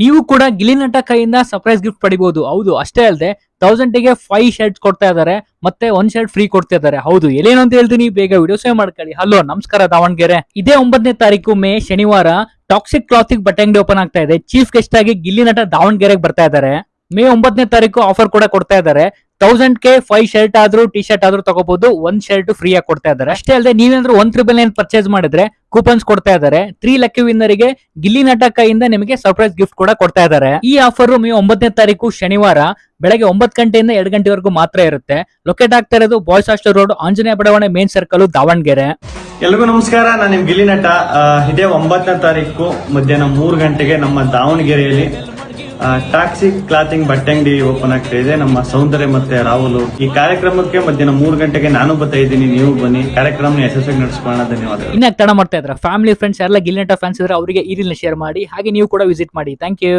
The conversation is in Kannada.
ನೀವು ಕೂಡ ಗಿಲ್ಲಿ ನಟ ಕೈಯಿಂದ ಸರ್ಪ್ರೈಸ್ ಗಿಫ್ಟ್ ಪಡಿಬಹುದು. ಹೌದು, ಅಷ್ಟೇ ಅಲ್ಲದೆ 1000ಗೆ 5 ಶರ್ಟ್ಸ್ ಕೊಡ್ತಾ ಇದಾರೆ, ಮತ್ತೆ 1 ಶರ್ಟ್ ಫ್ರೀ ಕೊಡ್ತಾ ಇದಾರೆ. ಹೌದು, ಎಲೇನು ಅಂತ ಹೇಳ್ತೀನಿ, ಬೇಗ ವಿಡಿಯೋ ಸೇವ್ ಮಾಡ್ಕೊಳ್ಳಿ. ಹಲೋ, ನಮಸ್ಕಾರ ದಾವಣಗೆರೆ. ಇದೇ 9ನೇ ತಾರೀಕು ಮೇ ಶನಿವಾರ ಟಾಕ್ಸಿಕ್ ಕ್ಲಾತಿಂಗ್ ಬಟ್ಟೆ ಅಂಗಡಿ ಓಪನ್ ಆಗ್ತಾ ಇದೆ. ಚೀಫ್ ಗೆಸ್ಟ್ ಆಗಿ ಗಿಲ್ಲಿ ನಟ ದಾವಣಗೆರೆಗೆ ಬರ್ತಾ ಇದಾರೆ. ಮೇ 9ನೇ ತಾರೀಕು ಆಫರ್ ಕೂಡ ಕೊಡ್ತಾ ಇದಾರೆ. 1000ಗೆ 5 ಶರ್ಟ್ ಆದ್ರೂ ಟಿ ಶರ್ಟ್ ಆದ್ರೂ ತಗೋಬಹುದು, 1 ಶರ್ಟ್ ಫ್ರೀ ಆಗಿ ಕೊಡ್ತಾ ಇದಾರೆ. ಅಷ್ಟೇ ಅಲ್ಲದೆ ನೀವೇನಾದ್ರೂ 1,999 ಪರ್ಚೇಸ್ ಮಾಡಿದ್ರೆ ಕೂಪನ್ಸ್ ಕೊಡ್ತಾ ಇದಾರೆ. 3 ಲಕ್ಕಿ ವಿನ್ನರಿಗೆ ಗಿಲ್ಲಿ ನಟ ಕೈಯಿಂದ ನಿಮಗೆ ಸರ್ಪ್ರೈಸ್ ಗಿಫ್ಟ್ ಕೂಡ ಕೊಡ್ತಾ ಇದಾರೆ. ಈ ಆಫರ್ ಮೇ 9ನೇ ತಾರೀಕು ಶನಿವಾರ ಬೆಳಗ್ಗೆ 9 ಗಂಟೆಯಿಂದ 2 ಗಂಟೆವರೆಗೂ ಮಾತ್ರ ಇರುತ್ತೆ. ಲೊಕೇಟ್ ಆಗ್ತಾ ಇರೋದು ಬಾಯ್ಸ್ ಹಾಸ್ಟೆಲ್ ರೋಡ್, ಆಂಜನೇಯ ಬಡಾವಣೆ ಮೇನ್ ಸರ್ಕಲ್, ದಾವಣಗೆರೆ. ಎಲ್ರಿಗೂ ನಮಸ್ಕಾರ, ನಾನು ನಿಮ್ ಗಿಲ್ಲಿ ನಟ. ಇದೇ 9ನೇ ತಾರೀಕು ಮಧ್ಯಾಹ್ನ 3 ಗಂಟೆಗೆ ನಮ್ಮ ದಾವಣಗೆರೆಯಲ್ಲಿ ಟಾಕ್ಸಿಕ್ ಕ್ಲಾತಿಂಗ್ ಬಟ್ಟೆ ಅಂಗಡಿ ಓಪನ್ ಆಗ್ತಾ ಇದೆ. ನಮ್ಮ ಸೌಂದರ್ಯ ಮತ್ತೆ ರಾಹುಲ್ ಈ ಕಾರ್ಯಕ್ರಮಕ್ಕೆ ಮಧ್ಯಾಹ್ನ 3 ಗಂಟೆಗೆ ನಾನು ಬರ್ತಾ ಇದ್ದೀನಿ, ನೀವು ಬನ್ನಿ. ಕಾರ್ಯಕ್ರಮ ಯಶಸ್ವಿಯಾಗಿ ನಡೆಸ್ಕೊಳ್ಳೋಣ. ಧನ್ಯವಾದಗಳು. ಇನ್ನ ತಡ ಮಾಡ್ತಾ ಇದ್ರ ಫ್ಯಾಮಿಲಿ ಫ್ರೆಂಡ್ಸ್ ಯಾರೆಲ್ಲ ಗಿಲ್ಲಿ ನಟ ಫ್ಯಾನ್ಸ್ ಇದ್ರೆ ಅವರಿಗೆ ಈ ರೀಲ್ ಶೇರ್ ಮಾಡಿ, ಹಾಗೆ ನೀವು ಕೂಡ ವಿಸಿಟ್ ಮಾಡಿ. Thank you.